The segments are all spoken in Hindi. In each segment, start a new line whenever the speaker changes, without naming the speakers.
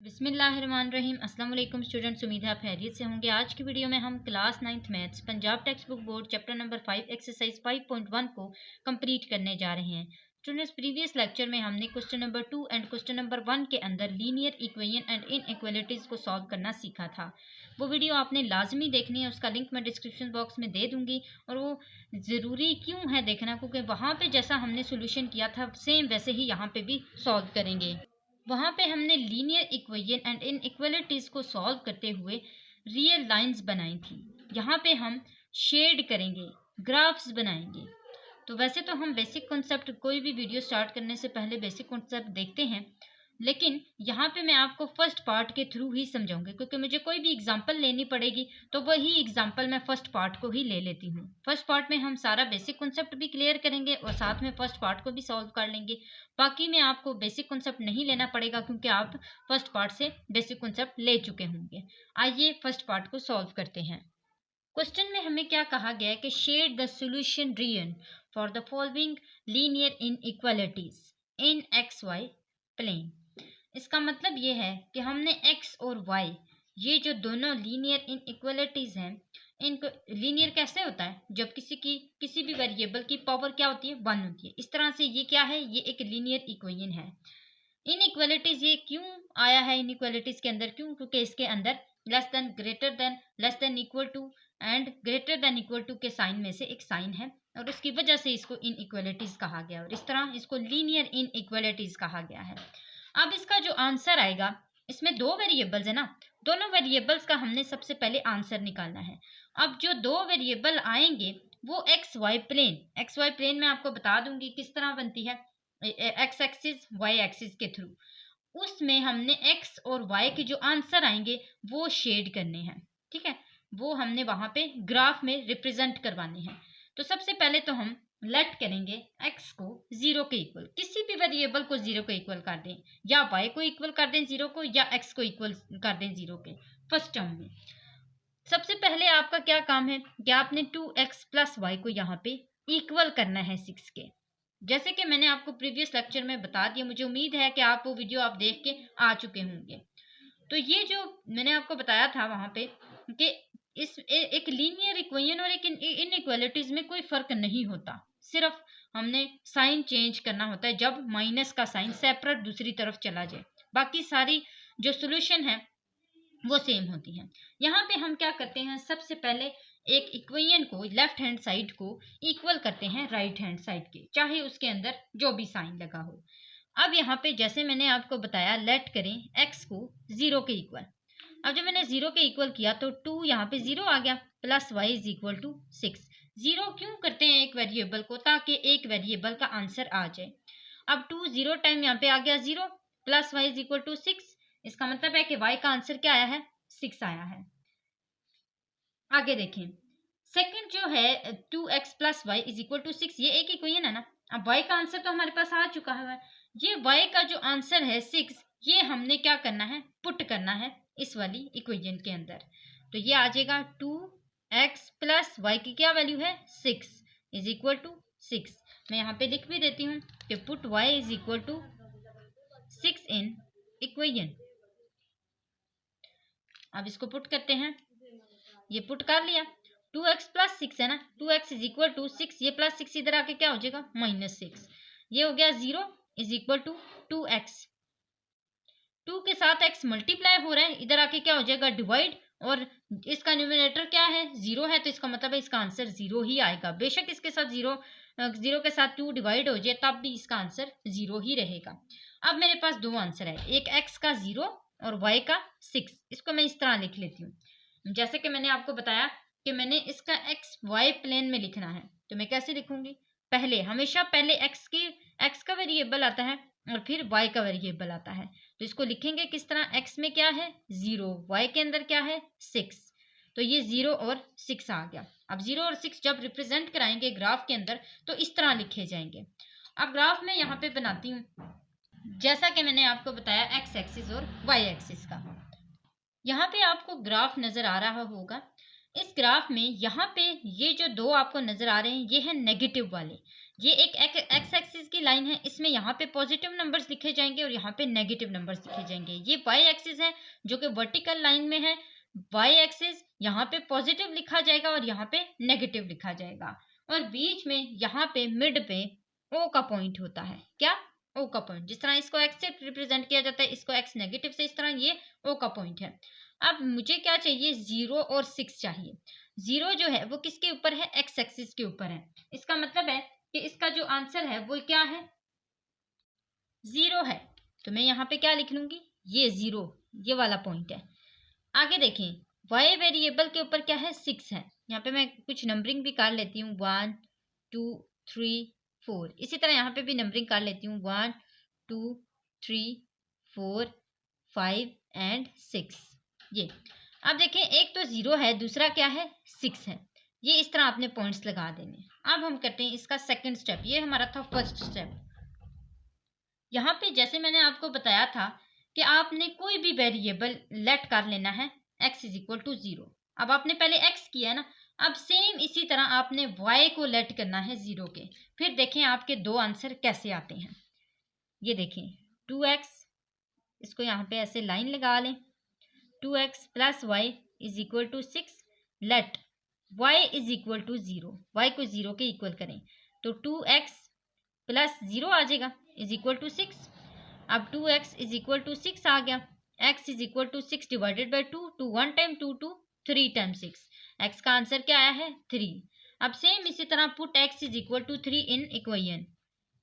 बिस्मिल्लाहिर्रहमानिर्रहीम। अस्सलाम वालेकुम स्टूडेंट्स, उम्मीद है आप खैरियत से होंगे। आज की वीडियो में हम class 9th maths Punjab text book board chapter number 5 exercise 5.1 को कंप्लीट करने जा रहे हैं। स्टूडेंट्स, प्रीवियस लेक्चर में हमने question number 2 and question number 1 के अंदर लीनियर इक्वेशन एंड इनइक्वालिटीज़ को सॉल्व करना सीखा था। वो वीडियो आपने लाजमी देखनी है, उसका लिंक मैं डिस्क्रिप्शन बॉक्स में दे दूंगी। और वो ज़रूरी क्यों है देखना, क्योंकि वहाँ पे जैसा हमने सोल्यूशन किया था सेम वैसे ही यहाँ पे भी सॉल्व करेंगे। वहाँ पे हमने लीनियर इक्वेशन एंड इनइक्वालिटीज़ को सॉल्व करते हुए रियल लाइंस बनाई थी। यहाँ पे हम शेड करेंगे, ग्राफ्स बनाएंगे। तो वैसे तो हम बेसिक कॉन्सेप्ट, कोई भी वीडियो स्टार्ट करने से पहले बेसिक कॉन्सेप्ट देखते हैं, लेकिन यहाँ पे मैं आपको फर्स्ट पार्ट के थ्रू ही समझाऊंगी, क्योंकि मुझे कोई भी एग्जांपल लेनी पड़ेगी तो वही एग्जांपल मैं फर्स्ट पार्ट को ही ले लेती हूँ। फर्स्ट पार्ट में हम सारा बेसिक कॉन्सेप्ट भी क्लियर करेंगे और साथ में फर्स्ट पार्ट को भी सॉल्व कर लेंगे। बाकी में आपको बेसिक कॉन्सेप्ट नहीं लेना पड़ेगा, क्योंकि आप फर्स्ट पार्ट से बेसिक कॉन्सेप्ट ले चुके होंगे। आइए फर्स्ट पार्ट को सॉल्व करते हैं। क्वेश्चन में हमें क्या कहा गया है कि shade the solution region for the following linear inequalities in X Y plane. इसका मतलब ये है कि हमने x और y, ये जो दोनों लीनियर इनइक्वालिटीज हैं, इनको लीनियर कैसे होता है जब किसी भी वेरिएबल की पावर क्या होती है, 1 होती है। इस तरह से ये क्या है, ये एक लीनियर इक्वेशन है। इनइक्वालिटीज ये क्यों आया है इनइक्वालिटीज के अंदर, क्यों? क्योंकि इसके अंदर less than, greater than, less than equal to and greater than equal to के साइन में से एक साइन है, और उसकी वजह से इसको इनइक्वालिटीज कहा गया, और इस तरह इसको लीनियर इनइक्वालिटीज कहा गया है। अब इसका जो आंसर आएगा, इसमें दो वेरिएबल्स है ना, दोनों वेरिएबल्स का हमने सबसे पहले आंसर निकालना है। अब जो दो वेरिएबल आएंगे वो एक्स वाई प्लेन में आपको बता दूंगी किस तरह बनती है, एक्स एक्सिस वाई एक्सिस के थ्रू। उसमें हमने एक्स और वाई के जो आंसर आएंगे वो शेड करने हैं, ठीक है, वो हमने वहां पे ग्राफ में रिप्रेजेंट करवाने हैं। तो सबसे पहले तो हम लेट करेंगे x को 0 के इक्वल, किसी भी वेरिएबल को 0 के इक्वल कर दें, या y को इक्वल कर दें 0 को, या x को इक्वल कर दें 0 के फर्स्ट टर्म में। सबसे पहले आपका क्या काम है कि आपने 2x प्लस वाई को यहाँ पे इक्वल करना है 6 के। जैसे कि मैंने आपको प्रीवियस लेक्चर में बता दिया, मुझे उम्मीद है कि आप वो वीडियो आप देख के आ चुके होंगे। तो ये जो मैंने आपको बताया था वहां पे कि एक लीनियर इक्वेशन और एक इनइक्वालिटीज में कोई फर्क नहीं होता, सिर्फ हमने साइन चेंज करना होता है जब माइनस का साइन सेपरेट दूसरी तरफ चला जाए। बाकी सारी जो सोल्यूशन है वो सेम होती है। यहाँ पे हम क्या करते हैं, सबसे पहले एक इक्वेशन को, लेफ्ट हैंड साइड को इक्वल करते हैं राइट हैंड साइड के, चाहे उसके अंदर जो भी साइन लगा हो। अब यहाँ पे जैसे मैंने आपको बताया, लेट करें x को 0 के इक्वल। अब जब मैंने 0 के इक्वल किया तो 2 यहाँ पे 0 आ गया, plus y is equal to 6। 0 क्यों करते हैं एक वेरिएबल को, ताकि एक वेरिएबल का आंसर आ जाए। अब 2 0 टाइम यहाँ पे आ गया 0, plus y is equal to 6। इसका मतलब है कि y का आंसर क्या आया है, 6 आया है। आगे देखें, सेकंड जो है 2x plus Y is equal to 6, ये एक इक्वेशन है ना। अब y का आंसर तो हमारे पास आ चुका है, ये y का जो आंसर है 6, ये हमने क्या करना है, पुट करना है इस वाली इक्वेशन के अंदर। तो ये आ जाएगा 2x प्लस वाई की क्या वैल्यू है, 6 इज इक्वल टू 6। मैं यहाँ पे लिख भी देती हूँ कि put y is equal to 6 in equation. अब इसको पुट करते हैं, ये पुट कर लिया, 2x प्लस 6 है ना, 2x इज इक्वल टू 6, ये प्लस 6 इधर आके क्या हो जाएगा, -6। ये हो गया 0 इज इक्वल टू 2x। 2 के साथ x मल्टीप्लाई हो रहा है, इधर आके क्या हो जाएगा, डिवाइड, और इसका न्यूमरेटर क्या है, 0 है, तो इसका मतलब है इसका आंसर 0 ही आएगा। बेशक इसके साथ 0 के साथ 2 डिवाइड हो जाए तब भी इसका आंसर 0 ही रहेगा। अब मेरे पास दो आंसर है, एक x का 0 और y का 6। इसको मैं इस तरह लिख लेती हूँ। जैसे कि मैंने आपको बताया कि मैंने इसका एक्स वाई प्लेन में लिखना है, तो मैं कैसे लिखूंगी, हमेशा पहले एक्स का वेरिएबल आता है और फिर वाई का वेरिएबल आता है। तो इसको लिखेंगे किस तरह, एक्स में क्या है 0, वाई के अंदर क्या है 6, तो ये 0 और 6 आ गया। अब 0 और 6 जब रिप्रेजेंट कराएंगे ग्राफ के अंदर तो इस तरह लिखे जाएंगे। अब ग्राफ में यहाँ पे बनाती हूँ, जैसा कि मैंने आपको बताया एक्स एक्सिस और वाई एक्सिस का। यहाँ पे आपको ग्राफ नजर आ रहा होगा। इस ग्राफ में यहाँ पे ये जो दो आपको नजर आ रहे हैं, ये है नेगेटिव वाले, ये एक एक्स एक्सिस की लाइन है, इसमें यहाँ पे पॉजिटिव नंबर्स लिखे जाएंगे और यहाँ पे नेगेटिव नंबर्स लिखे जाएंगे। ये वाई एक्सिस है जो कि वर्टिकल लाइन में है। वाई एक्सिस यहाँ पे पॉजिटिव लिखा जाएगा और यहाँ पे नेगेटिव लिखा जाएगा, और बीच में यहाँ पे मिड पे ओ का पॉइंट होता है। क्या? ओ का पॉइंट। जिस तरह इसको एक्स से रिप्रेजेंट किया जाता है, इसको एक्स नेगेटिव से, इस तरह ये ओ का पॉइंट है। अब मुझे क्या चाहिए? 0 और 6 चाहिए। 0 जो है वो किसके ऊपर है? एक्स एक्सिस के ऊपर है। इसका मतलब है कि इसका जो आंसर है वो क्या है? 0 है। तो मैं यहाँ पे क्या लिख लूंगी? ये 0, ये वाला पॉइंट है। आगे देखें, y वेरिएबल के ऊपर क्या है? 6 है। यहाँ पे मैं कुछ नंबरिंग भी कर लेती हूँ, 1 2 3 4। इसी तरह यहाँ पे भी नंबरिंग कर लेती हूँ, 1 2 3 4 5 एंड 6। ये अब देखें, एक तो 0 है, दूसरा क्या है? 6 है। ये इस तरह आपने पॉइंट्स लगा देने। अब हम करते हैं इसका सेकंड स्टेप। ये हमारा था फर्स्ट स्टेप। यहाँ पे जैसे मैंने आपको बताया था कि आपने कोई भी वेरिएबल लेट कर लेना है x इज इक्वल टू 0। अब आपने पहले x किया है ना, अब सेम इसी तरह आपने y को लेट करना है 0 के। फिर देखें आपके दो आंसर कैसे आते हैं। ये देखें, 2x, इसको यहाँ पे ऐसे लाइन लगा लें, 2x plus Y is equal to 6, let y is equal to 0, y को 0 के इक्वल करें तो 2x प्लस 0 आ जाएगा इज इक्वल टू 6। अब 2x इज इक्वल टू 6 आ गया। x is equal to 6 divided by 2, 2 1 time 2 2 3 time 6। x का आंसर क्या आया है? 3। अब सेम इसी तरह put x is equal to 3 in equation.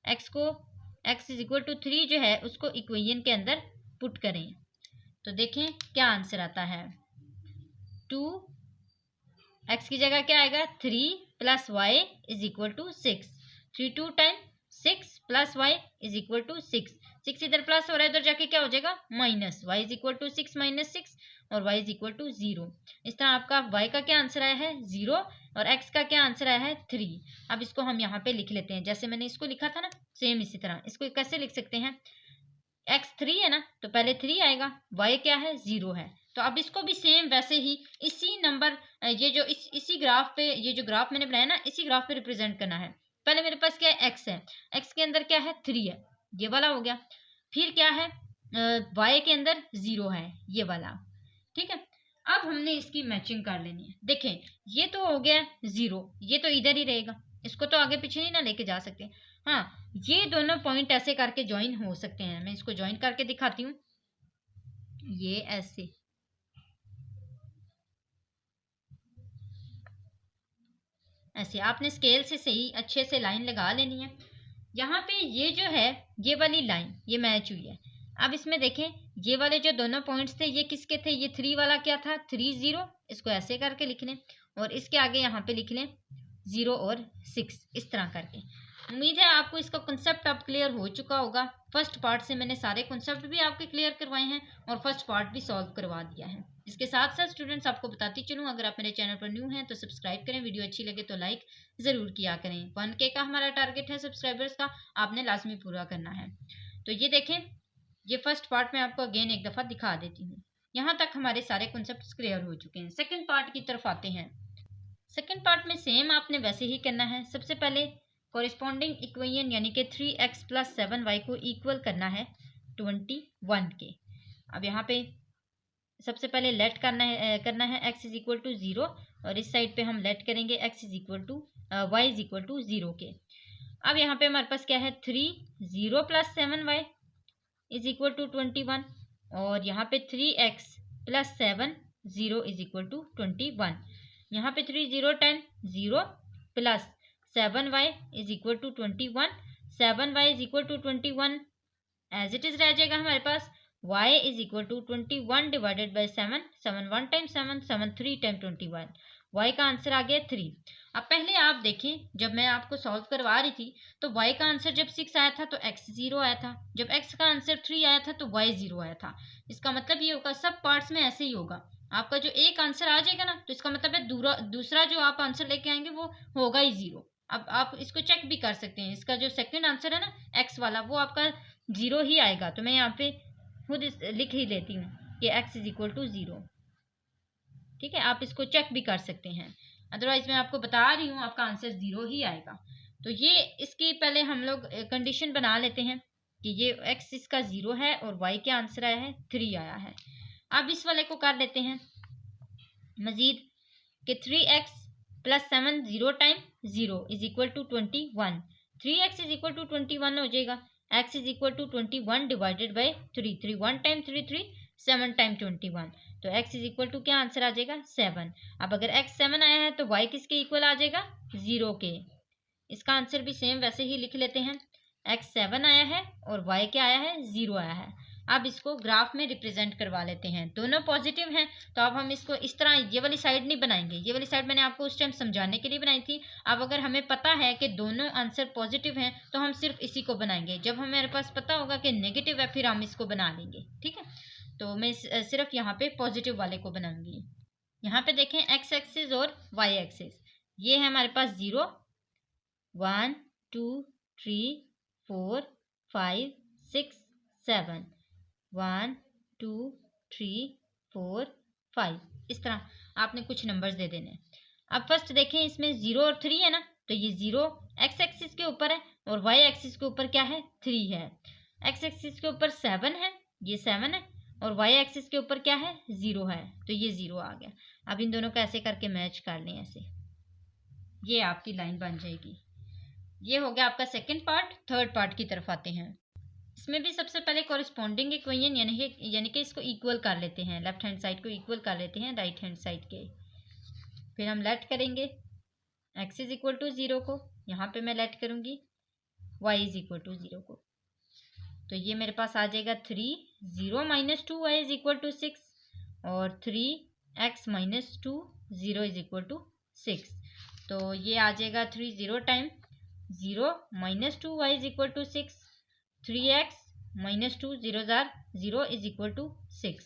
x is equal to 3 जो है उसको इक्वेशन के अंदर पुट करें तो देखें क्या आंसर आता है। 2 x की जगह क्या आएगा? 3 plus Y is equal to 6। 3 2 time 6 plus Y is equal to 6। 6 इधर प्लस हो रहा है, इधर जाके क्या हो जाएगा? Minus. y is equal to 6 minus 6 और y इज इक्वल टू 0। इस तरह आपका y का क्या आंसर आया है? 0, और x का क्या आंसर आया है? 3। अब इसको हम यहाँ पे लिख लेते हैं, जैसे मैंने इसको लिखा था ना, सेम इसी तरह इसको कैसे लिख सकते हैं? x 3 है ना, तो पहले 3 आएगा, y क्या है? 0 है। तो अब इसको भी सेम वैसे ही इसी नंबर, ये जो इसी ग्राफ पे, ये जो ग्राफ मैंने बनाया ना, इसी ग्राफ पे रिप्रेजेंट करना है। पहले मेरे पास क्या है? x है, x के अंदर क्या है? 3 है, ये वाला हो गया। फिर क्या है? y के अंदर 0 है, ये वाला। ठीक है, अब हमने इसकी मैचिंग कर लेनी है। देखें, ये तो हो गया 0, ये तो इधर ही रहेगा, इसको तो आगे पीछे नहीं ना लेके जा सकते। हाँ, ये दोनों पॉइंट ऐसे करके ज्वाइन हो सकते हैं। मैं इसको ज्वाइन करके दिखाती हूँ। ये ऐसे, ऐसे आपने स्केल से सही अच्छे से लाइन लगा लेनी है। यहाँ पे ये जो है, ये वाली लाइन ये मैच हुई है। अब इसमें देखें, ये वाले जो दोनों पॉइंट्स थे ये किसके थे? ये 3 वाला क्या था? 3 0। इसको ऐसे करके लिख लें और इसके आगे यहाँ पे लिख लें 0 और 6, इस तरह करके। उम्मीद है आपको इसका कंसेप्ट अब क्लियर हो चुका होगा। फर्स्ट पार्ट से मैंने सारे कंसेप्ट भी आपके क्लियर करवाए हैं और फर्स्ट पार्ट भी सॉल्व करवा दिया है। इसके साथ साथ स्टूडेंट्स आपको बताती चलूँ, अगर आप मेरे चैनल पर न्यू हैं तो सब्सक्राइब करें, वीडियो अच्छी लगे तो लाइक ज़रूर किया करें। 1K का हमारा टारगेट है सब्सक्राइबर्स का, आपने लाजमी पूरा करना है। तो ये देखें, ये फर्स्ट पार्ट में आपको अगेन एक दफ़ा दिखा देती हूँ। यहाँ तक हमारे सारे कॉन्सेप्ट्स क्लियर हो चुके हैं। सेकेंड पार्ट की तरफ आते हैं। सेकेंड पार्ट में सेम आपने वैसे ही करना है। सबसे पहले कॉरिस्पॉन्डिंग इक्वेशन यानी कि 3x प्लस 7y को इक्वल करना है 21 के। अब यहाँ पे सबसे पहले लेट करना है x इज इक्वल टू 0, और इस साइड पे हम लेट करेंगे x is equal to y is equal to 0 के। अब यहाँ पे हमारे पास क्या है? 3 0 plus 7y is equal to 21, और यहाँ पे 3x plus 7 0 is equal to 21। यहाँ पे 3 0 10 0 plus 7y is equal to 21। 7y is equal to 21 as it is रह जाएगा हमारे पास। y is equal to 21 divided by 7, 7 1 time 7, 7 3 time 21। y का आंसर आ गया 3। अब पहले आप देखें, जब मैं आपको सॉल्व करवा रही थी तो y का आंसर जब 6 आया था तो x 0 आया था, जब x का आंसर 3 आया था तो y 0 आया था। इसका मतलब ये होगा सब पार्ट्स में ऐसे ही होगा। आपका जो एक आंसर आ जाएगा ना, तो इसका मतलब है दूसरा जो आप आंसर लेके आएंगे वो होगा ही 0। अब आप इसको चेक भी कर सकते हैं, इसका जो सेकंड आंसर है ना x वाला, वो आपका 0 ही आएगा। तो मैं यहाँ पे खुद लिख ही लेती हूँ कि x इज इक्वल टू 0। ठीक है, आप इसको चेक भी कर सकते हैं, अदरवाइज मैं आपको बता रही हूँ आपका आंसर 0 ही आएगा। तो ये इसकी पहले हम लोग कंडीशन बना लेते हैं कि ये x इसका 0 है और y क्या आंसर आया है 3 आया है। अब इस वाले को कर लेते हैं मजीद कि 3x plus 7 0 time 0 is equal to 21। 3x is equal to 21 हो जाएगा। x is equal to 21 divided by 3। 3 1 time 3 3 7 time 21। तो x इज इक्वल टू क्या आंसर आ जाएगा 7। अब अगर x 7 आया है तो y किसके इक्वल आ जाएगा 0 के। इसका आंसर भी सेम वैसे ही लिख लेते हैं। x 7 आया है और y क्या आया है 0 आया है। अब इसको ग्राफ में रिप्रेजेंट करवा लेते हैं। दोनों पॉजिटिव हैं तो अब हम इसको इस तरह ये वाली साइड नहीं बनाएंगे। ये वाली साइड मैंने आपको उस टाइम समझाने के लिए बनाई थी। अब अगर हमें पता है कि दोनों आंसर पॉजिटिव हैं तो हम सिर्फ इसी को बनाएंगे। जब हमारे पास पता होगा कि नेगेटिव है फिर हम इसको बना लेंगे। ठीक है, तो मैं सिर्फ यहाँ पे पॉजिटिव वाले को बनाऊंगी। यहाँ पे देखें एक्स एक्सिस और वाई एक्सिस। ये है हमारे पास 0 1 2 3 4 5 6 7 1 2 3 4 5 इस तरह आपने कुछ नंबर्स दे देने। अब फर्स्ट देखें इसमें 0 और 3 है ना, तो ये 0 एक्स एक्सिस के ऊपर है और वाई एक्सिस के ऊपर क्या है 3 है। एक्स एक्सिस के ऊपर 7 है, ये 7 है और वाई एक्सिस के ऊपर क्या है 0 है, तो ये 0 आ गया। अब इन दोनों को ऐसे करके मैच कर लें, ऐसे ये आपकी लाइन बन जाएगी। ये हो गया आपका सेकंड पार्ट। थर्ड पार्ट की तरफ आते हैं। इसमें भी सबसे पहले कॉरेस्पॉन्डिंग इक्वेशन यानी कि इसको इक्वल कर लेते हैं। लेफ्ट हैंड साइड को इक्वल कर लेते हैं राइट हैंड साइड के। फिर हम लेट करेंगे x इज इक्वल टू 0 को, यहाँ पे मैं लेट करूँगी y इज इक्वल टू 0 को। तो ये मेरे पास आ जाएगा 3 0 minus 2 y is equal to 6 और 3x minus 2 0 is equal to 6। तो ये आ जाएगा 3 0 time 0 minus 2 y is equal to 6। 3x minus 2 0 0 is equal to 6।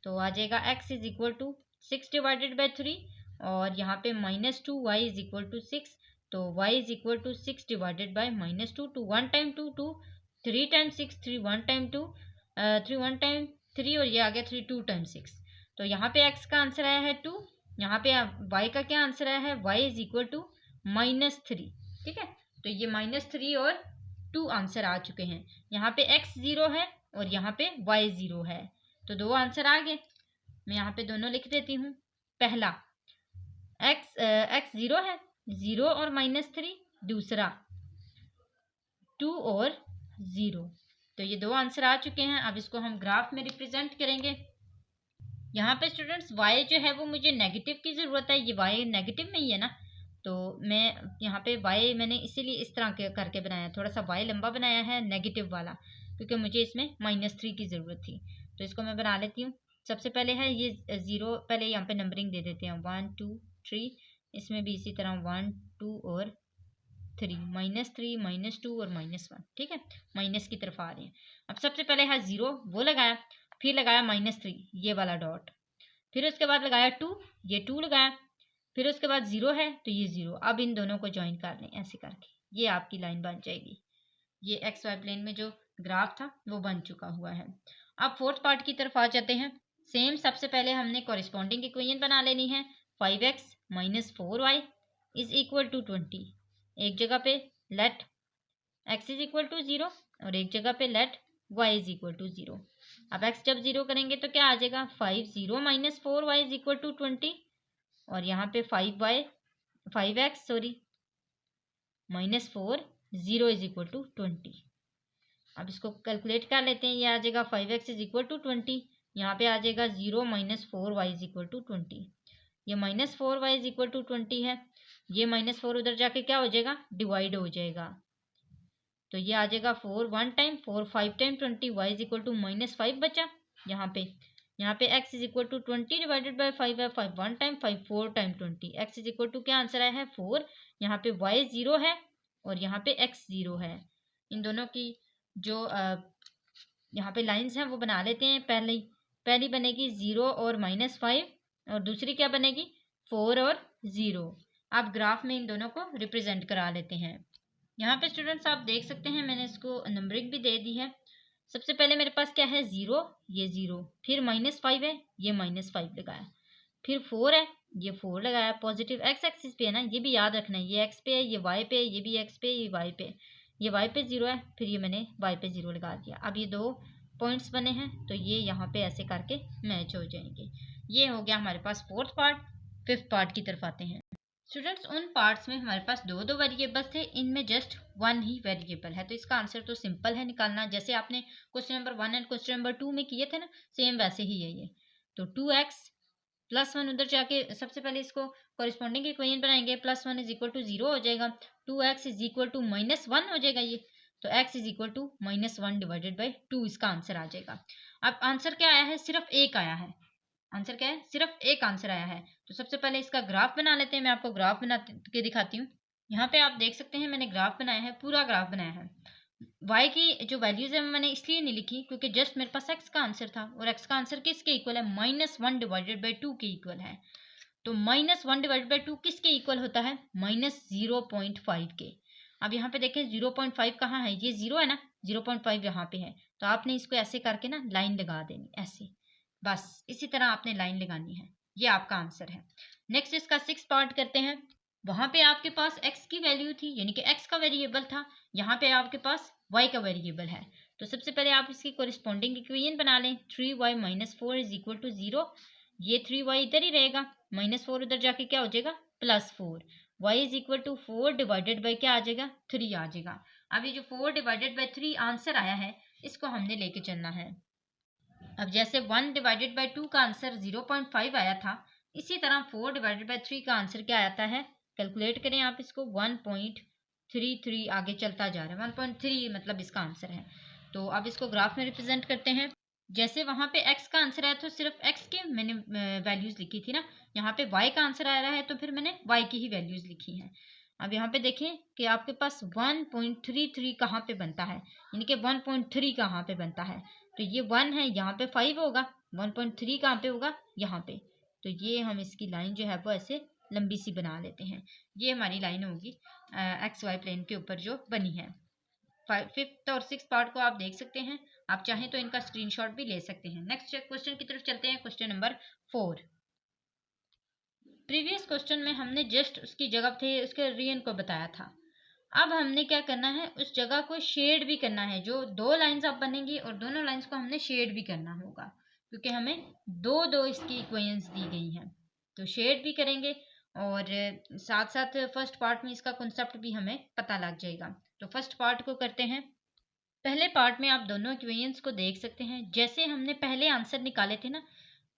तो आ जाएगा x is equal to 6 divided by 3 और यहाँ पे minus 2 y is equal to 6। तो y is equal to 6 divided by minus 2 2 1 time 2 2 3 time 6 3 1 time 2 3 1 time 3 और ये आ गया 3 2 टाइम 6। तो यहाँ पे x का आंसर आया है 2। यहाँ पे y का क्या आंसर आया है y is equal to minus 3। ठीक है, तो ये माइनस 3 और 2 आंसर आ चुके हैं। यहाँ पे x 0 है और यहाँ पे y 0 है, तो 2 आंसर आ गए। मैं यहाँ पे दोनों लिख देती हूँ। पहला x 0 है, 0 और माइनस 3। दूसरा 2 और 0। तो ये 2 आंसर आ चुके हैं। अब इसको हम ग्राफ में रिप्रेजेंट करेंगे। यहाँ पे स्टूडेंट्स y जो है वो मुझे नेगेटिव की ज़रूरत है। ये y नेगेटिव में ही है ना, तो मैं यहाँ पे y मैंने इसीलिए इस तरह के करके बनाया, थोड़ा सा y लंबा बनाया है नेगेटिव वाला, क्योंकि मुझे इसमें -3 की ज़रूरत थी। तो इसको मैं बना लेती हूँ। सबसे पहले है ये 0, पहले यहाँ पे नंबरिंग दे देते हैं 1 2 3। इसमें भी इसी तरह 1 2 और 3 -3 -2 और -1। ठीक है, माइनस की तरफ आ रहे हैं। अब सबसे पहले है 0 वो लगाया, फिर लगाया -3 ये वाला डॉट, फिर उसके बाद लगाया 2 ये 2 लगाया, फिर उसके बाद 0 है तो ये 0। अब इन दोनों को ज्वाइन कर लें ऐसे करके, ये आपकी लाइन बन जाएगी। ये एक्स वाई प्लेन में जो ग्राफ था वो बन चुका हुआ है। अब फोर्थ पार्ट की तरफ आ जाते हैं। सेम सबसे पहले हमने कॉरेस्पॉन्डिंग इक्वेशन बना लेनी है। 5x minus 4y is equal to 20। एक जगह पे let x is equal to 0 और एक जगह पे let y is equal to 0। अब x जब 0 करेंगे तो क्या आ जाएगा 5 0 minus 4y is equal to 20 और यहाँ पे 5x minus 4 0 is equal to 20। अब इसको कैलकुलेट कर लेते हैं। ये आ जाएगा 5x इज इक्वल टू 20, यहाँ पे आ जाएगा 0 minus 4y is equal to 20। ये minus 4y is equal to 20 है, ये -4 उधर जाके क्या हो जाएगा डिवाइड हो जाएगा। तो ये आ जाएगा 4 1 time 4 5 time 20 y is equal to -5 बचा। यहाँ पे x is equal to 20 divided by 5 है। 5 1 time 5 4 time 20। x is equal to क्या आंसर आया है 4। यहाँ पे y 0 है और यहाँ पे x 0 है। इन दोनों की जो यहाँ पे लाइंस हैं वो बना लेते हैं। पहली बनेगी 0 और -5 और दूसरी क्या बनेगी 4 और 0। आप ग्राफ में इन दोनों को रिप्रेजेंट करा लेते हैं। यहाँ पे स्टूडेंट्स आप देख सकते हैं मैंने इसको नंबरिंग भी दे दी है। सबसे पहले मेरे पास क्या है 0 ये 0, फिर -5 है ये -5 लगाया, फिर 4 है, ये 4 लगाया, पॉजिटिव एक्स एक्सिस पे है ना, ये भी याद रखना है, ये एक्स पे है, ये वाई पे है, ये भी एक्स पे, ये वाई पे, ये वाई पे 0 है, फिर ये मैंने वाई पे 0 लगा दिया। अब ये 2 पॉइंट्स बने हैं तो ये यहाँ पे ऐसे करके मैच हो जाएंगे। ये हो गया हमारे पास फोर्थ पार्ट। फिफ्थ पार्ट की तरफ आते हैं स्टूडेंट्स। उन पार्ट्स में हमारे पास दो वेरिएबल्स थे, इनमें जस्ट वन ही वेरिएबल है, तो इसका आंसर तो सिंपल है निकालना। जैसे आपने question number 1 and question number 2 में किए थे ना, सेम वैसे ही है ये। तो 2x प्लस 1 उधर जाके सबसे पहले इसको कॉरिस्पॉन्डिंग इक्वेशन बनाएंगे, प्लस 1 इज इक्वल टू 0 हो जाएगा, 2x इज इक्वल टू -1 हो जाएगा ये, तो x is equal to -1 divided by 2 इसका आंसर आ जाएगा। अब आंसर क्या आया है, सिर्फ एक आया है। आंसर क्या है, सिर्फ एक आंसर आया है। तो सबसे पहले इसका ग्राफ बना लेते हैं, मैं आपको ग्राफ बना के दिखाती हूँ। यहाँ पे आप देख सकते हैं मैंने ग्राफ बनाया है, पूरा ग्राफ बनाया है। y की जो वैल्यूज है मैंने इसलिए नहीं लिखी क्योंकि जस्ट मेरे पास x का आंसर था, और x का आंसर किसके इक्वल है, -1 डिवाइडेड बाई 2 के इक्वल है। तो -1 डिवाइडेड बाई 2 किसके इक्वल होता है, -0.5 के। अब यहाँ पे देखें 0.5 कहाँ है, ये 0 है ना, 0.5 यहाँ पे है। तो आपने इसको ऐसे करके ना लाइन लगा देनी, ऐसे, बस इसी तरह आपने लाइन लगानी है। ये आपका आंसर है। नेक्स्ट इसका 6 पार्ट करते हैं। वहां पे आपके पास x की वैल्यू थी, यानी कि x का वेरिएबल था, यहाँ पे आपके पास y का वेरिएबल है। तो सबसे पहले आप इसकी कोरिस्पॉन्डिंग इक्वेशन बना लें, 3y - 4 इज इक्वल टू 0। ये 3y इधर ही रहेगा, -4 उधर जाके क्या हो जाएगा, +4। y is equal to 4 divided by क्या आ जाएगा, 3 आ जाएगा। अब ये जो 4 डिवाइडेड बाई 3 आंसर आया है, इसको हमने लेके चलना है। अब जैसे 1 डिवाइडेड बाई 2 का आंसर 0.5 आया था, इसी तरह 4 डिवाइडेड बाई 3 का आंसर क्या आता है, कैलकुलेट करें आप इसको, 1.33 आगे चलता जा रहा है, 1.3 मतलब इसका आंसर है। तो अब इसको ग्राफ में रिप्रेजेंट करते हैं। जैसे वहां पे x का आंसर आया तो सिर्फ x के मैंने वैल्यूज लिखी थी ना, यहाँ पे y का आंसर आ रहा है तो फिर मैंने y की ही वैल्यूज लिखी हैं। अब यहाँ पे देखें कि आपके पास 1.33 कहाँ पे बनता है, यानी कि 1.3 कहाँ पे बनता है। तो ये 1 है, यहाँ पे 5 होगा, 1.3 कहाँ पे होगा, यहाँ पे। तो ये हम इसकी लाइन जो है वो ऐसे लंबी सी बना लेते हैं। ये हमारी लाइन होगी एक्स वाई प्लेन के ऊपर जो बनी है। फिफ्थ और सिक्स पार्ट को आप देख सकते हैं, आप चाहें तो इनका स्क्रीनशॉट भी ले सकते हैं। नेक्स्ट क्वेश्चन की तरफ चलते हैं, क्वेश्चन नंबर 4। प्रीवियस क्वेश्चन में हमने जस्ट उसकी जगह थे उसके रीजन को बताया था। अब हमने क्या करना है, उस जगह को शेड भी करना है। जो दो लाइंस अब बनेंगी और दोनों लाइंस को हमने शेड भी करना होगा, क्योंकि हमें दो इसकी इक्वेशंस दी गई हैं। तो शेड भी करेंगे और साथ साथ फर्स्ट पार्ट में इसका कॉन्सेप्ट भी हमें पता लग जाएगा। तो फर्स्ट पार्ट को करते हैं। पहले पार्ट में आप दोनों इक्वेशंस को देख सकते हैं। जैसे हमने पहले आंसर निकाले थे ना,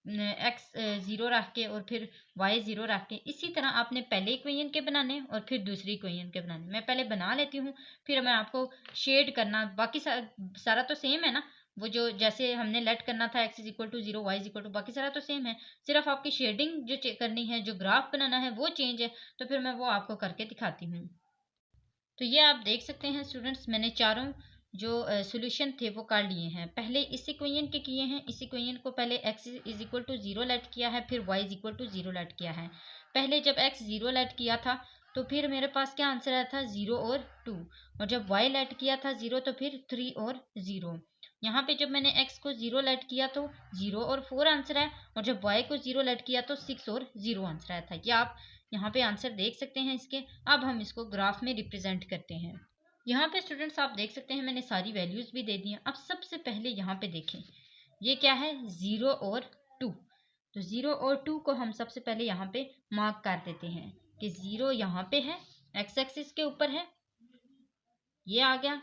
x 0 रख के और फिर y 0 रख के, इसी तरह आपने पहले इक्वेशन के बनाने और फिर दूसरी इक्वेशन के बनाने। मैं पहले बना लेती हूँ, फिर मैं आपको शेड करना, बाकी सारा तो सेम है ना, वो जो जैसे हमने लेट करना था x is equal to 0 y is equal to, बाकी सारा तो सेम है, सिर्फ आपकी शेडिंग जो करनी है, जो ग्राफ बनाना है वो चेंज है। तो फिर मैं वो आपको करके दिखाती हूँ। तो ये आप देख सकते हैं स्टूडेंट्स, मैंने चारों जो सॉल्यूशन थे वो कर लिए हैं। पहले इस इक्वेशन के किए हैं, इस इक्वेशन को पहले x is equal to 0 let किया है, फिर y is equal to 0 let किया है। पहले जब x 0 लेट किया था तो फिर मेरे पास क्या आंसर आया था, 0 और 2, और जब y लेट किया था 0 तो फिर 3 और 0। यहाँ पे जब मैंने x को 0 लेट किया तो 0 और 4 आंसर है, और जब y को 0 लेट किया तो 6 और 0 आंसर आया था। ये आप यहाँ पे आंसर देख सकते हैं इसके। अब हम इसको ग्राफ में रिप्रेजेंट करते हैं। यहाँ पे स्टूडेंट्स आप देख सकते हैं मैंने सारी वैल्यूज भी दे दी हैं। अब सबसे पहले यहाँ पे देखें, ये क्या है, 0 और 2। तो 0 और 2 को हम सबसे पहले यहाँ पे मार्क कर देते हैं कि 0 यहाँ पे है, एक्स एक्सिस के ऊपर है, ये आ गया।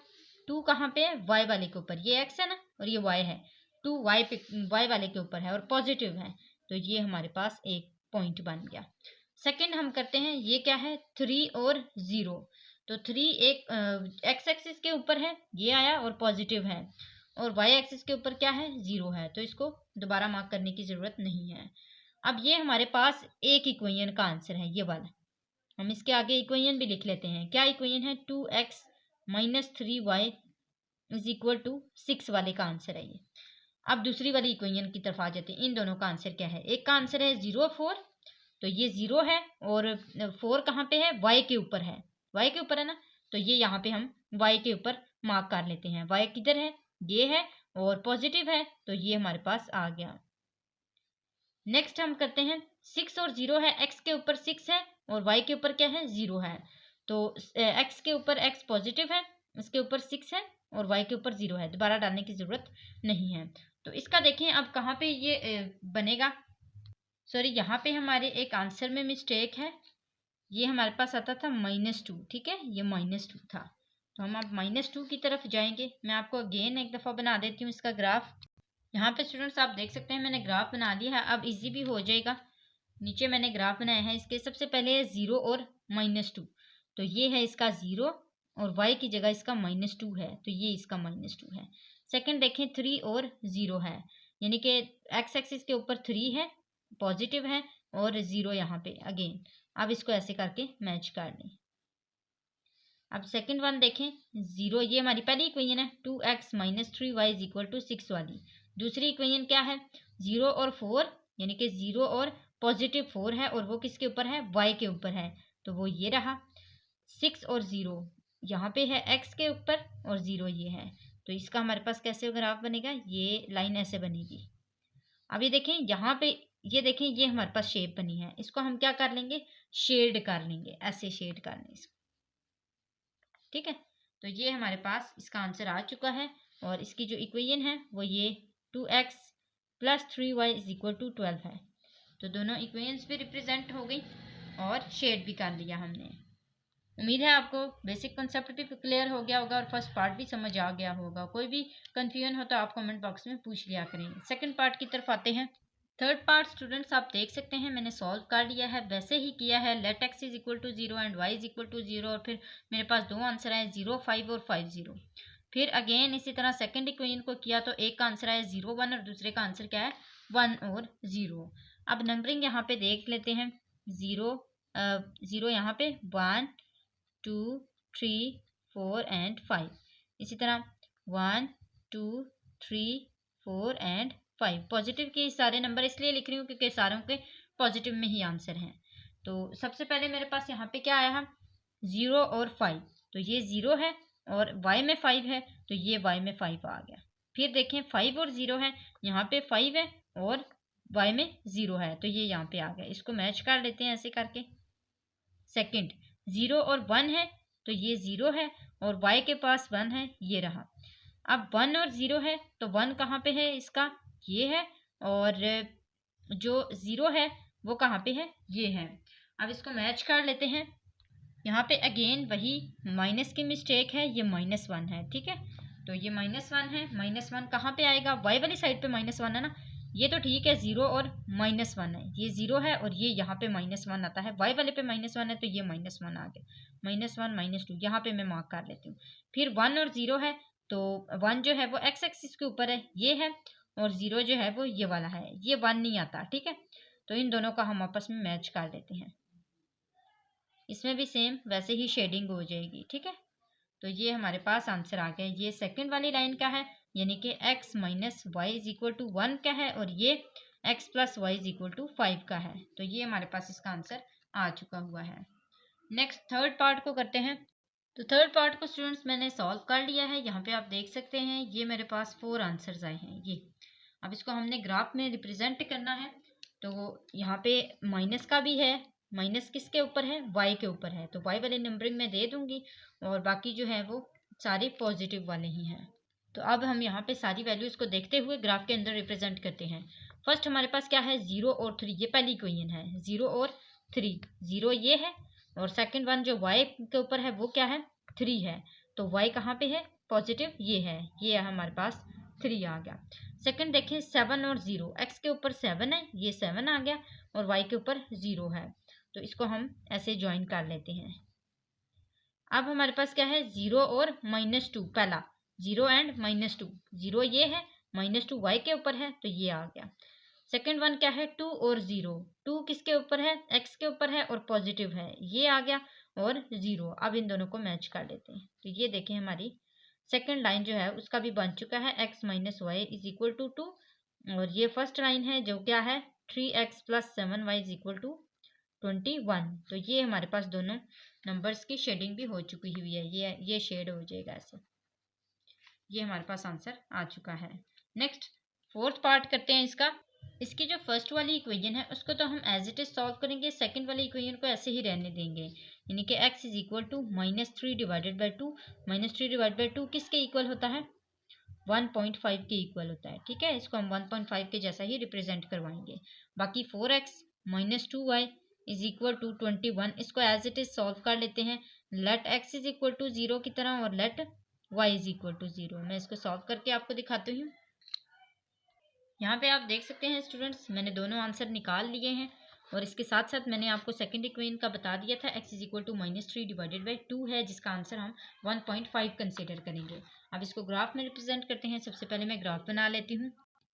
2 कहाँ पे है, y वाले के ऊपर, ये x है ना और ये y है। 2 y वाले के ऊपर है और पॉजिटिव है, तो ये हमारे पास एक पॉइंट बन गया। सेकंड हम करते हैं, ये क्या है, 3 और 0। तो 3 एक एक्स एक्सिस के ऊपर है, ये आया और पॉजिटिव है, और y एक्सिस के ऊपर क्या है, 0 है, तो इसको दोबारा मार्क करने की ज़रूरत नहीं है। अब ये हमारे पास एक इक्वेशन का आंसर है, ये वाला। हम इसके आगे इक्वेशन भी लिख लेते हैं। क्या इक्वेशन है, 2x - 3y is equal to 6 वाले का आंसर है ये। अब दूसरी वाली इक्वेशन की तरफ आ जाते हैं। इन दोनों का आंसर क्या है, एक का आंसर है 0 और 4, तो ये 0 है और 4 कहाँ पे है, y के ऊपर है, y के ऊपर है ना, तो ये यहाँ पे हम y के ऊपर मार्क कर लेते हैं। y किधर है, ये है और पॉजिटिव है, तो ये हमारे पास आ गया। नेक्स्ट हम करते हैं 6 और 0 है, x के ऊपर 6 है और y के ऊपर क्या है 0 है। तो x के ऊपर x पॉजिटिव है, इसके ऊपर 6 है और y के ऊपर 0 है, दोबारा डालने की ज़रूरत नहीं है। तो इसका देखें अब कहाँ पे ये बनेगा, सॉरी यहाँ पे हमारे एक आंसर में मिस्टेक है, ये हमारे पास आता था -2, ठीक है, ये -2 था। तो हम अब -2 की तरफ जाएंगे। मैं आपको अगेन एक दफ़ा बना देती हूँ इसका ग्राफ। यहाँ पे स्टूडेंट्स आप देख सकते हैं मैंने ग्राफ बना लिया है, अब इजी भी हो जाएगा। नीचे मैंने ग्राफ बनाया है, इसके सबसे पहले है 0 और -2, तो ये है इसका 0 और y की जगह इसका -2 है, तो ये इसका -2 है। सेकंड देखें 3 और 0 है, यानी कि x एक्सिस के ऊपर 3 है, पॉजिटिव है, और 0 यहाँ पे अगेन। अब इसको ऐसे करके मैच कर लें। अब सेकंड वन देखें 0, ये हमारी पहली इक्वेशन है 2x - 3y = 6 वाली। दूसरी इक्वेशन क्या है 0 और 4, यानी कि 0 और पॉजिटिव 4 है और वो किसके ऊपर है y के ऊपर है, तो वो ये रहा। 6 और 0 यहाँ पे है x के ऊपर और 0 ये है, तो इसका हमारे पास कैसे ग्राफ बनेगा, ये लाइन ऐसे बनेगी। अब ये देखें यहाँ पे, ये देखें ये हमारे पास शेप बनी है, इसको हम क्या कर लेंगे शेड कर लेंगे, ऐसे शेड कर लें इसको, ठीक है। तो ये हमारे पास इसका आंसर आ चुका है और इसकी जो इक्वेशन है वो ये 2x + 3y = 12 है। तो दोनों इक्वेशंस भी रिप्रेजेंट हो गई और शेड भी कर लिया हमने। उम्मीद है आपको बेसिक कॉन्सेप्ट भी क्लियर हो गया होगा और फर्स्ट पार्ट भी समझ आ गया होगा। कोई भी कंफ्यूजन हो तो आप कमेंट बॉक्स में पूछ लिया करें। सेकंड पार्ट की तरफ आते हैं। थर्ड पार्ट स्टूडेंट्स आप देख सकते हैं मैंने सॉल्व कर लिया है, वैसे ही किया है। लेट x = 0 एंड y = 0 और फिर मेरे पास दो आंसर आए 0, 5 और 5, 0। फिर अगेन इसी तरह सेकंड इक्वेशन को किया तो एक का आंसर आया 0, 1 और दूसरे का आंसर क्या है 1 और 0। अब नंबरिंग यहाँ पे देख लेते हैं। 0 यहाँ पे 1, 2, 3, 4 एंड 5। इसी तरह 1, 2, 3, 4 एंड 5। पॉजिटिव के सारे नंबर इसलिए लिख रही हूँ क्योंकि सारों के पॉजिटिव में ही आंसर हैं। तो सबसे पहले मेरे पास यहाँ पे क्या आया है 0 और 5, तो ये 0 है और y में 5 है, तो ये y में 5 आ गया। फिर देखें 5 और 0 है, यहाँ पे 5 है और y में 0 है, तो ये यहाँ पे आ गया। इसको मैच कर लेते हैं ऐसे करके। सेकंड 0 और 1 है, तो ये 0 है और y के पास 1 है, ये रहा। अब 1 और 0 है, तो 1 कहाँ पे है इसका, ये है, और जो 0 है वो कहाँ पे है, ये है। अब इसको मैच कर लेते हैं। यहाँ पे अगेन वही माइनस की मिस्टेक है, ये -1 है, ठीक है। तो ये -1 है, -1 कहाँ पे आएगा, y वाली साइड पे -1 है ना, ये तो ठीक है। 0 और -1 है, ये 0 है और ये यहाँ पे -1 आता है, y वाले पे -1 है तो ये -1 आ गया। -1 -2 यहाँ पे मैं मार्क कर लेती हूँ। फिर 1 और 0 है, तो 1 जो है वो x एक्सिस के ऊपर है, ये है, और 0 जो है वो ये वाला है, ये 1 नहीं आता, ठीक है। तो इन दोनों का हम आपस में मैच कर लेते हैं। इसमें भी सेम वैसे ही शेडिंग हो जाएगी, ठीक है। तो ये हमारे पास आंसर आ गया। ये सेकंड वाली लाइन का है, यानी कि x - y = 1 का है और ये x + y = 5 का है। तो ये हमारे पास इसका आंसर आ चुका हुआ है। नेक्स्ट थर्ड पार्ट को करते हैं। तो थर्ड पार्ट को स्टूडेंट्स मैंने सॉल्व कर लिया है। यहाँ पे आप देख सकते हैं ये मेरे पास 4 आंसर्स आए हैं ये। अब इसको हमने ग्राफ में रिप्रेजेंट करना है, तो यहाँ पे माइनस का भी है, माइनस किसके ऊपर है y के ऊपर है, तो y वाले नंबरिंग में दे दूंगी और बाकी जो है वो सारे पॉजिटिव वाले ही हैं। तो अब हम यहाँ पे सारी वैल्यूज़ को देखते हुए ग्राफ के अंदर रिप्रेजेंट करते हैं। फर्स्ट हमारे पास क्या है 0 और 3, ये पहली इक्वेशन है 0 और 3। 0 ये है और सेकंड वन जो y के ऊपर है वो क्या है 3 है, तो y कहाँ पे है पॉजिटिव, ये है, ये हमारे पास 3 आ गया। सेकंड देखें 7 और 0, x के ऊपर 7 है, ये 7 आ गया और y के ऊपर 0 है, तो इसको हम ऐसे ज्वाइन कर लेते हैं। अब हमारे पास क्या है 0 और -2, पहला 0 एंड -2, 0 ये है, -2 y के ऊपर है, तो ये आ गया। सेकंड वन क्या है 2 और 0, 2 किसके ऊपर है x के ऊपर है और पॉजिटिव है, ये आ गया, और 0। अब इन दोनों को मैच कर लेते हैं। तो ये देखें हमारी सेकंड लाइन जो है उसका भी बन चुका है, x - y = 2, और ये फर्स्ट लाइन है जो क्या है 3x + 7y = 21। तो ये हमारे पास दोनों नंबर्स की शेडिंग भी हो चुकी हुई है, ये शेड हो जाएगा ऐसे। ये हमारे पास आंसर आ चुका है। नेक्स्ट फोर्थ पार्ट करते हैं इसका। इसकी जो फर्स्ट वाली इक्वेशन है उसको तो हम एज इट इज सॉल्व करेंगे, सेकंड वाली इक्वेशन को ऐसे ही रहने देंगे, यानी कि x is equal to -3 divided by 2। -3 divide by 2 किसके इक्वल होता है? 1.5 के इक्वल होता है। ठीक है, इसको हम 1.5 के जैसा ही रिप्रेजेंट करवाएंगे। बाकी 4x - 2y is equal to 21, इसको एज इट इज सॉल्व कर लेते हैं। Let x is equal to 0 की तरह और let y is equal to 0। मैं इसको सॉल्व करके आपको दिखाती हूँ। यहाँ पे आप देख सकते हैं स्टूडेंट्स, मैंने दोनों आंसर निकाल लिए हैं और इसके साथ साथ मैंने आपको सेकंड इक्वेशन का बता दिया था। x is equal to -3 divided by 2 है, जिसका आंसर हम 1.5 कंसिडर करेंगे। अब इसको ग्राफ में रिप्रेजेंट करते हैं। सबसे पहले मैं ग्राफ बना लेती हूँ।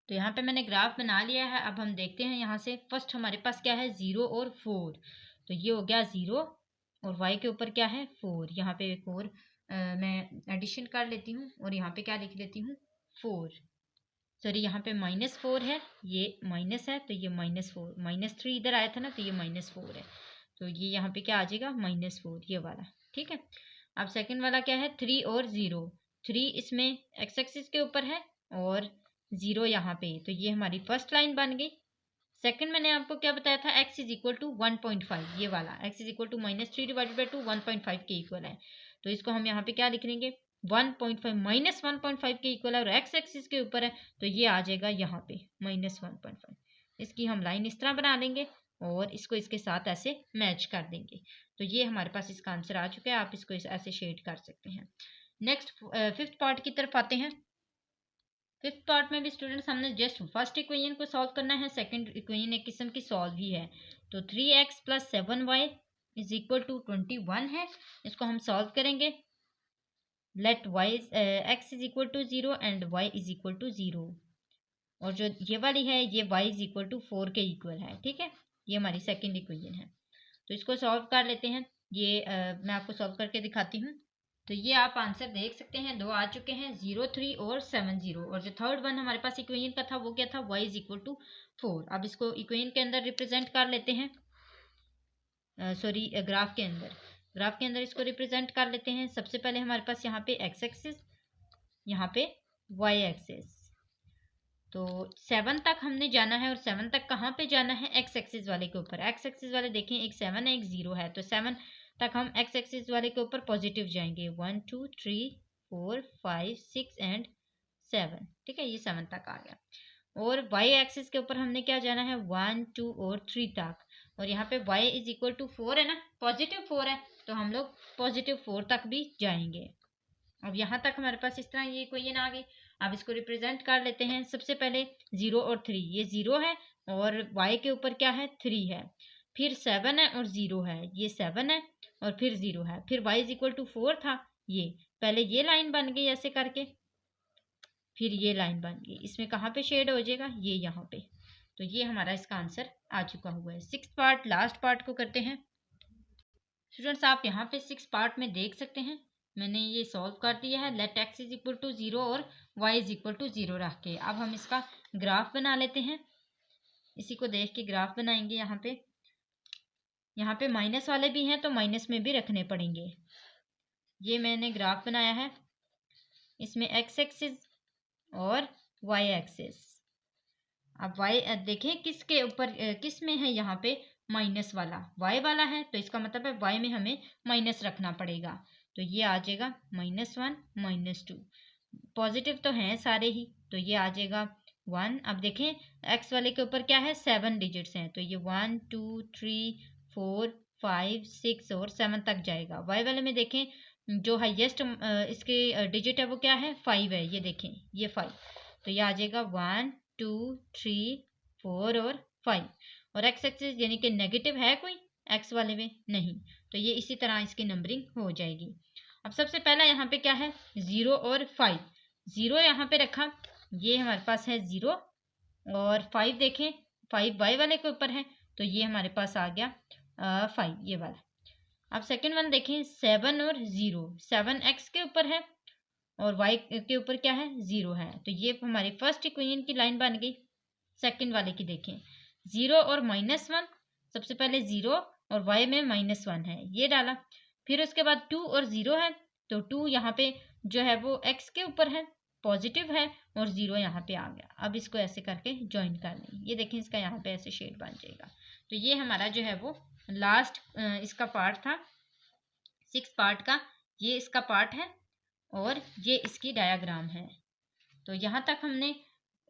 तो यहाँ पे मैंने ग्राफ बना लिया है। अब हम देखते हैं यहाँ से फर्स्ट हमारे पास क्या है, 0 और 4। तो ये हो गया 0 और y के ऊपर क्या है, 4। यहाँ पे एक और मैं एडिशन कर लेती हूँ और यहाँ पे क्या लिख लेती हूँ, 4। सॉरी, यहाँ पे -4 है, ये माइनस है तो ये -4, -3 इधर आया था ना तो ये -4 है, तो ये यहाँ पे क्या आ जाएगा, -4 ये वाला। ठीक है, अब सेकंड वाला क्या है, 3 और 0। 3 इसमें एक्स एक्सिस के ऊपर है और 0 यहाँ पे, तो ये हमारी फर्स्ट लाइन बन गई। सेकंड मैंने आपको क्या बताया था, x इज इक्वल टू 1.5, ये वाला x is equal to -3 divided by 2 1.5 के इक्वल है। तो इसको हम यहाँ पे क्या लिख लेंगे, 1.5 -1.5 के इक्वल है और x एक्सिस के ऊपर है तो ये आ जाएगा यहाँ पे -1.5। इसकी हम लाइन इस तरह बना देंगे और इसको इसके साथ ऐसे मैच कर देंगे। तो ये हमारे पास इसका आंसर आ चुका है। आप इसको ऐसे शेड कर सकते हैं। नेक्स्ट फिफ्थ पार्ट की तरफ आते हैं। फिफ्थ पार्ट में भी स्टूडेंट्स हमने जस्ट फर्स्ट इक्वेशन को सॉल्व करना है, सेकंड इक्वेशन एक किस्म की सॉल्व ही है। तो 3x + 7y is equal to 21 है, इसको हम सॉल्व करेंगे। Let x is equal to 0 and y is equal to 0, और जो ये वाली है ये y इज इक्वल टू 4 के इक्वल है। ठीक है, ये हमारी सेकंड इक्वेशन है। तो इसको सॉल्व कर लेते हैं। ये मैं आपको सॉल्व करके दिखाती हूँ। तो ये आप आंसर देख सकते हैं, दो आ चुके हैं, 0, 3 और 7, 0। और जो थर्ड वन हमारे पास इक्वेशन का था वो क्या था, y इज इक्वल टू 4। अब इसको इक्वेशन के अंदर रिप्रेजेंट कर लेते हैं, सॉरी ग्राफ के अंदर। ग्राफ के अंदर इसको रिप्रेजेंट कर लेते हैं। सबसे पहले हमारे पास यहाँ पे x एक्सिस, यहाँ पे y एक्सिस। तो 7 तक हमने जाना है और 7 तक कहाँ पे जाना है, x एक्सिस वाले के ऊपर। x एक्सिस वाले देखें, एक 7 है एक 0 है, तो 7 तक हम x एक्सिस वाले के ऊपर पॉजिटिव जाएंगे। 1 2 3 4 5 6 एंड 7। ठीक है, ये 7 तक आ गया। और y एक्सिस के ऊपर हमने क्या जाना है, 1 2 और 3 तक। और यहाँ पे y इज इक्वल टू 4 है ना, पॉजिटिव 4 है, तो हम लोग पॉजिटिव 4 तक भी जाएंगे। अब यहाँ तक हमारे पास इस तरह ये इक्वेशन आ गई। अब इसको रिप्रेजेंट कर लेते हैं। सबसे पहले 0 और 3, ये 0 है और y के ऊपर क्या है, 3 है। फिर 7 है और 0 है, ये 7 है और फिर 0 है। फिर y इज इक्वल टू 4 था, ये पहले ये लाइन बन गई ऐसे करके, फिर ये लाइन बन गई। इसमें कहाँ पे शेड हो जाएगा, ये यहाँ पे। तो ये हमारा इसका आंसर आ चुका हुआ है। सिक्स्थ पार्ट, लास्ट पार्ट को करते हैं। स्टूडेंट्स आप यहाँ पे 6 पार्ट में देख सकते हैं, मैंने ये सॉल्व कर दिया है। Let x is equal to 0 और y इज इक्वल टू 0 रख के। अब हम इसका ग्राफ बना लेते हैं। इसी को देख के ग्राफ बनाएंगे। यहाँ पे माइनस वाले भी हैं तो माइनस में भी रखने पड़ेंगे। ये मैंने ग्राफ बनाया है, इसमें x एक्सिस और y एक्सिस। अब y देखें किसके ऊपर, किस में है, यहाँ पे माइनस वाला y वाला है, तो इसका मतलब है y में हमें माइनस रखना पड़ेगा। तो ये आ जाएगा -1 -2। पॉजिटिव तो हैं सारे ही, तो ये आ जाएगा 1। अब देखें x वाले के ऊपर क्या है, 7 डिजिट्स हैं, तो ये 1 2 3 4 5 6 और 7 तक जाएगा। y वाले में देखें जो हाईएस्ट इसके डिजिट है वो क्या है, 5 है, ये देखें ये 5। तो ये आ जाएगा 1 2 3 4 और 5। और x एक्सिस यानी कि नेगेटिव है कोई x वाले में नहीं, तो ये इसी तरह इसकी नंबरिंग हो जाएगी। अब सबसे पहला यहाँ पे क्या है, 0 और 5। 0 यहाँ पे रखा, ये हमारे पास है 0, और 5 देखें 5 y वाले के ऊपर है, तो ये हमारे पास आ गया 5 ये वाला। अब सेकेंड वन देखें, 7 और 0, 7 x के ऊपर है और y के ऊपर क्या है, 0 है, तो ये हमारी फर्स्ट इक्वेशन की लाइन बन गई। सेकंड वाले की देखें, 0 और -1, सबसे पहले 0 और y में -1 है, ये डाला। फिर उसके बाद 2 और 0 है, तो 2 यहाँ पे जो है वो x के ऊपर है, पॉजिटिव है और 0 यहाँ पे आ गया। अब इसको ऐसे करके ज्वाइन कर लें। ये देखें इसका यहाँ पे ऐसे शेड बन जाएगा। तो ये हमारा जो है वो लास्ट इसका पार्ट था 6 पार्ट का, ये इसका पार्ट है और ये इसकी डायग्राम है। तो यहाँ तक हमने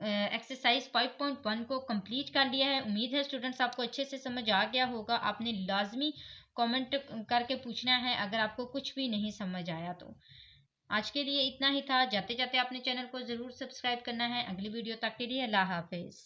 एक्सरसाइज 5.1 को कंप्लीट कर लिया है। उम्मीद है स्टूडेंट्स आपको अच्छे से समझ आ गया होगा। आपने लाजमी कमेंट करके पूछना है अगर आपको कुछ भी नहीं समझ आया तो। आज के लिए इतना ही था। जाते जाते आपने चैनल को ज़रूर सब्सक्राइब करना है। अगली वीडियो तक के लिए अल्लाह हाफिज़।